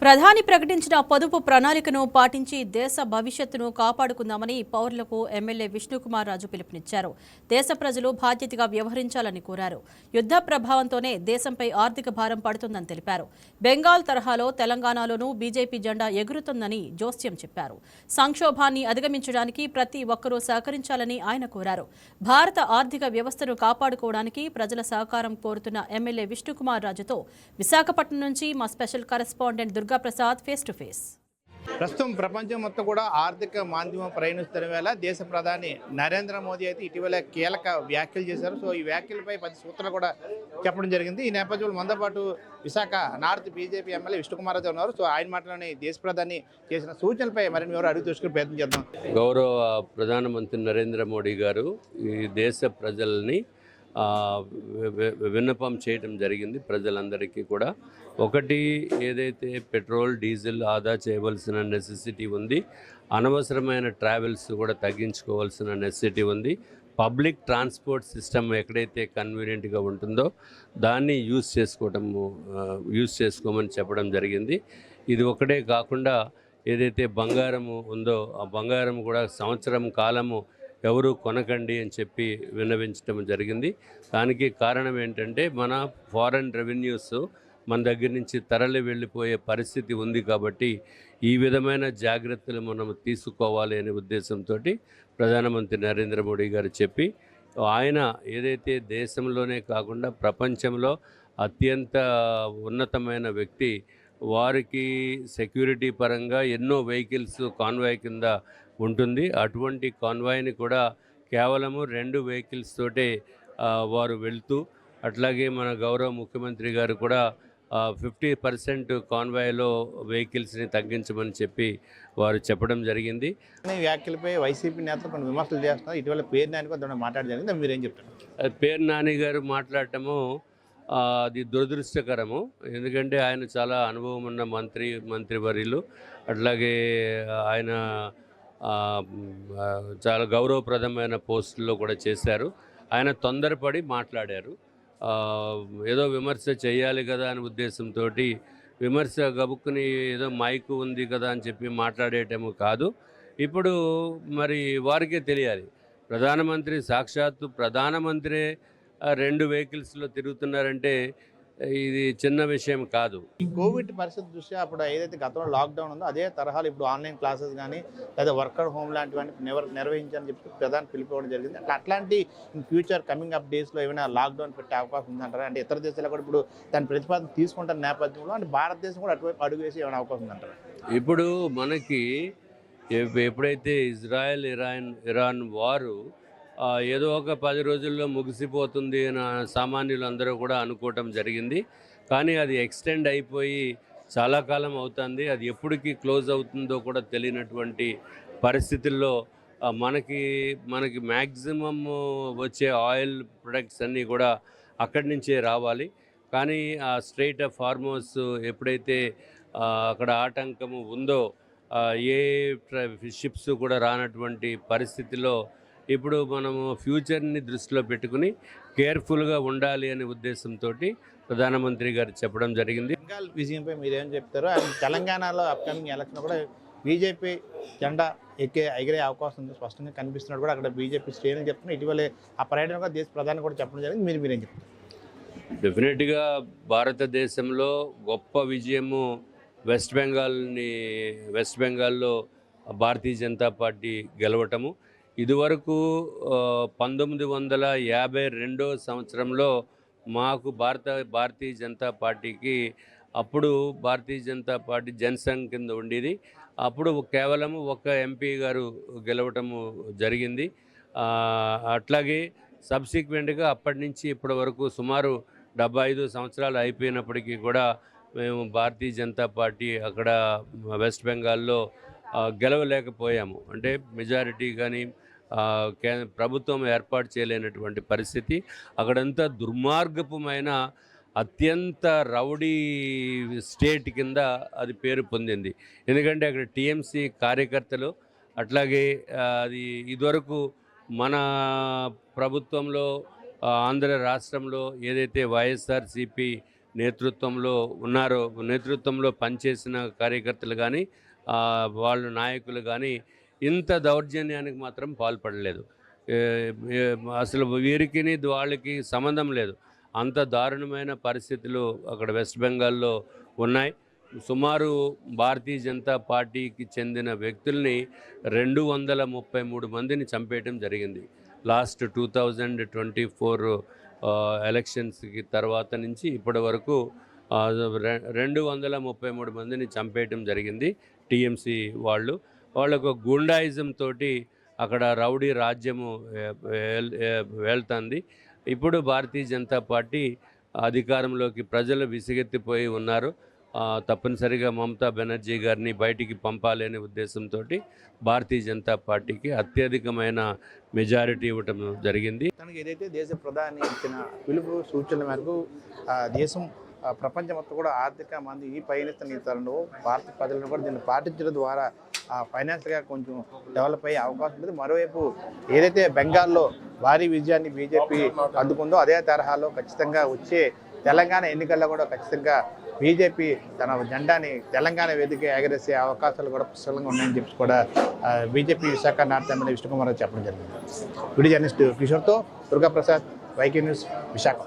ప్రధాని ప్రకటించిన పొదుపు ప్రణాళికను పాటించి దేశ భవిష్యత్తును కాపాడుకుందామని పౌరులకు ఎమ్మెల్యే విష్ణుకుమార్ రాజు పిలుపునిచ్చారు. దేశ ప్రజలు బాధ్యతగా వ్యవహరించాలని కోరారు. యుద్ధ ప్రభావంతోనే దేశంపై ఆర్థిక భారం పడుతుందని తెలిపారు. బెంగాల్ తరహాలో తెలంగాణలోనూ బీజేపీ జెండా ఎగురుతుందని జోస్యం చెప్పారు. సంక్షోభాన్ని అధిగమించడానికి ప్రతి ఒక్కరూ సహకరించాలని ఆయన కోరారు. భారత ఆర్థిక వ్యవస్థను కాపాడుకోవడానికి ప్రజల సహకారం కోరుతున్న ఎమ్మెల్యే విష్ణుకుమార్ రాజుతో విశాఖపట్నం నుంచి మా special correspondent Durga Prasad face to face. ప్రస్తుతం ప్రపంచం మొత్తం కూడా ఆర్థిక మాంద్యం ప్రయాణిస్తున్న వేళ దేశ ప్రధాని నరేంద్ర మోదీ అయితే ఇటీవల కీలక వ్యాఖ్యలు చేశారు. సో ఈ వ్యాఖ్యలపై 10 సూత్రాలు కూడా చెప్పడం జరిగింది. ఈ నేపథ్యంలో మనతో పాటు Visakha north BJP MLA Vishnukumar Raju ఉన్నారు. సో ఆయన మాటలోని దేశ ప్రధాని చేసిన సూచనలపై మరిన్ని వివరాలు అడిగి తెలుసుకునే ప్రయత్నం చేద్దాం. గౌరవ ప్రధానమంత్రి నరేంద్ర మోడీ గారు ఈ దేశ ప్రజల్ని విన్నపం చేయడం జరిగింది. ప్రజలందరికీ కూడా ఒకటి, ఏదైతే పెట్రోల్ డీజిల్ ఆదా చేయవలసిన నెసెసిటీ ఉంది, అనవసరమైన ట్రావెల్స్ కూడా తగ్గించుకోవాల్సిన నెసెసిటీ ఉంది. పబ్లిక్ ట్రాన్స్పోర్ట్ సిస్టమ్ ఎక్కడైతే కన్వీనియంట్గా ఉంటుందో దాన్ని యూజ్ చేసుకోమని చెప్పడం జరిగింది. ఇది ఒకటే కాకుండా ఏదైతే బంగారము ఉందో ఆ బంగారం కూడా సంవత్సరం కాలము ఎవరు కొనకండి అని చెప్పి విన్నవించడం జరిగింది. దానికి కారణం ఏంటంటే మన ఫారెన్ రెవెన్యూస్ మన దగ్గర నుంచి తరలి వెళ్ళిపోయే పరిస్థితి ఉంది. కాబట్టి ఈ విధమైన జాగ్రత్తలు మనం తీసుకోవాలి అనే ఉద్దేశంతో ప్రధానమంత్రి నరేంద్ర మోడీ గారు చెప్పి, ఆయన ఏదైతే దేశంలోనే కాకుండా ప్రపంచంలో అత్యంత ఉన్నతమైన వ్యక్తి, వారికి సెక్యూరిటీ పరంగా ఎన్నో వెహికల్స్ కాన్వాయ్ కింద ఉంటుంది. అటువంటి కాన్వాయ్ని కూడా కేవలము 2 వెహికల్స్ తోటే వారు వెళ్తూ, అట్లాగే మన గౌరవ ముఖ్యమంత్రి గారు కూడా 50% కాన్వాయ్లో వెహికల్స్ని తగ్గించమని చెప్పి వారు చెప్పడం జరిగింది. వ్యాఖ్యలపై వైసీపీ నేతలు కొన్ని విమర్శలు చేస్తున్నారు. ఇటీవల పేరు నాని కూడా మాట్లాడడం జరిగింది. మీరేం చెప్తారు? పేరు నాని గారు మాట్లాడటము అది దురదృష్టకరము. ఎందుకంటే ఆయన చాలా అనుభవం ఉన్న మంత్రివర్యులు. అట్లాగే ఆయన చాలా గౌరవప్రదమైన పోస్టుల్లో కూడా చేశారు. ఆయన తొందరపడి మాట్లాడారు. ఏదో విమర్శ చేయాలి కదా అనే ఉద్దేశంతో విమర్శ గబుక్కుని ఏదో మైకు ఉంది కదా అని చెప్పి మాట్లాడేయటము కాదు. ఇప్పుడు మరి వారికే తెలియాలి, సాక్షాత్తు ప్రధానమంత్రి 2 వెహికల్స్లో తిరుగుతున్నారంటే ఇది చిన్న విషయం కాదు. ఈ కోవిడ్ పరిస్థితి దృష్ట్యా అప్పుడు ఏదైతే గతంలో లాక్డౌన్ ఉందో అదే తరహాలో ఇప్పుడు ఆన్లైన్ క్లాసెస్ కానీ లేదా వర్కర్ హోమ్ లాంటివన్నీ నిర్వహించాలని చెప్పి ప్రధాని పిలిపివ్వడం జరిగింది. అట్లాంటి ఇన్ ఫ్యూచర్ కమింగ్ అప్ డేస్లో ఏమైనా లాక్డౌన్ పెట్టే అవకాశం ఉందంటారా? అంటే ఇతర దేశాలు కూడా ఇప్పుడు దాని ప్రతిపాదన తీసుకుంటున్న నేపథ్యంలో అంటే భారతదేశం కూడా అటువైపు అడుగు వేసి ఏమైనా అవకాశం ఉందంటారా? ఇప్పుడు మనకి ఎప్పుడైతే ఇజ్రాయెల్ ఇరాన్ వారు ఏదో ఒక 10 రోజుల్లో ముగిసిపోతుంది అని సామాన్యులు అందరూ కూడా అనుకోవటం జరిగింది. కానీ అది ఎక్స్టెండ్ అయిపోయి చాలా కాలం అవుతుంది. అది ఎప్పటికీ క్లోజ్ అవుతుందో కూడా తెలియనటువంటి పరిస్థితుల్లో మనకి మ్యాక్సిమం వచ్చే ఆయిల్ ప్రొడక్ట్స్ అన్నీ కూడా అక్కడి నుంచే రావాలి. కానీ ఆ స్ట్రెయిట్ ఆఫ్ హార్మోస్ ఎప్పుడైతే అక్కడ ఆటంకము ఉందో ఏ షిప్స్ కూడా రానటువంటి పరిస్థితిలో ఇప్పుడు మనము ఫ్యూచర్ని దృష్టిలో పెట్టుకుని కేర్ఫుల్గా ఉండాలి అనే ఉద్దేశంతో ప్రధానమంత్రి గారు చెప్పడం జరిగింది. బెంగాల్ విజయంపై మీరేం చెప్తారు? అండ్ తెలంగాణలో అప్కమింగ్ ఎలక్షన్ కూడా బీజేపీ జెండా ఎగిరే అవకాశం ఉంది, స్పష్టంగా కనిపిస్తున్నాడు కూడా. అక్కడ బీజేపీ శ్రేణులు చెప్తున్నారు. ఇటీవలే ఆ పర్యటన కూడా దేశ ప్రధాని కూడా చెప్పడం జరిగింది. మీరేం చెప్తారు? డెఫినెట్గా భారతదేశంలో గొప్ప విజయము వెస్ట్ బెంగాల్లో భారతీయ జనతా పార్టీ గెలవటము. ఇదివరకు 1952 సంవత్సరంలో మాకు భారతీయ జనతా పార్టీకి, అప్పుడు భారతీయ జనతా పార్టీ జనసంఘ్ కింద ఉండేది. అప్పుడు కేవలము ఒక ఎంపీ గారు గెలవటము జరిగింది. అట్లాగే సబ్సిక్వెంట్గా అప్పటి నుంచి ఇప్పటి వరకు సుమారు 75 సంవత్సరాలు అయిపోయినప్పటికీ కూడా మేము భారతీయ జనతా పార్టీ అక్కడ వెస్ట్ బెంగాల్లో గెలవలేకపోయాము. అంటే మెజారిటీ కానీ ప్రభుత్వం ఏర్పాటు చేయలేనటువంటి పరిస్థితి. అక్కడంతా దుర్మార్గపుమైన అత్యంత రౌడీ స్టేట్ కింద అది పేరు పొందింది. ఎందుకంటే అక్కడ టీఎంసీ కార్యకర్తలు, అట్లాగే అది ఇదివరకు మన ప్రభుత్వంలో ఆంధ్ర రాష్ట్రంలో ఏదైతే వైఎస్ఆర్సీపీ నేతృత్వంలో ఉన్నారో, నేతృత్వంలో పనిచేసిన కార్యకర్తలు కానీ వాళ్ళు నాయకులు కానీ ఇంత దౌర్జన్యానికి మాత్రం పాల్పడలేదు. అసలు వీరికి వాళ్ళకి సంబంధం లేదు. అంత దారుణమైన పరిస్థితులు అక్కడ వెస్ట్ బెంగాల్లో ఉన్నాయి. సుమారు భారతీయ జనతా పార్టీకి చెందిన వ్యక్తుల్ని 233 మందిని చంపేయటం జరిగింది. లాస్ట్ 2024 ఎలక్షన్స్కి తర్వాత నుంచి ఇప్పటి వరకు 233 మందిని చంపేయటం జరిగింది. టీఎంసీ వాళ్ళకు గుండాయిజం తోటి అక్కడ రౌడీ రాజ్యము వెళ్తుంది. ఇప్పుడు భారతీయ జనతా పార్టీ అధికారంలోకి ప్రజలు విసిగెత్తిపోయి ఉన్నారు. తప్పనిసరిగా మమతా బెనర్జీ గారిని బయటికి పంపాలి అనే ఉద్దేశంతో భారతీయ జనతా పార్టీకి అత్యధికమైన మెజారిటీ ఇవ్వటం జరిగింది. తనకి ఏదైతే దేశ ప్రధాని ఇచ్చిన పిలుపు సూచనల మేరకు దేశం ప్రపంచం మొత్తం కూడా ఆర్థిక మంది ఈ పయనిస్తున్న తరుణంలో భారత ప్రజలను కూడా దీన్ని పాటించడం ద్వారా ఫైనాన్షియల్గా కొంచెం డెవలప్ అయ్యే అవకాశం ఉంటుంది. మరోవైపు ఏదైతే బెంగాల్లో భారీ విజయాన్ని బీజేపీ అందుకుందో అదే తరహాలో ఖచ్చితంగా వచ్చే తెలంగాణ ఎన్నికల్లో కూడా ఖచ్చితంగా బీజేపీ తన జెండాని తెలంగాణ వేదిక ఎగరేసే అవకాశాలు కూడా పుష్కలంగా ఉన్నాయని చెప్పి కూడా BJP Visakha north MLA Vishnukumar చెప్పడం జరిగింది. వీడియో జర్నలిస్ట్ కిషోర్తో దుర్గాప్రసాద్, వైకే న్యూస్, విశాఖ.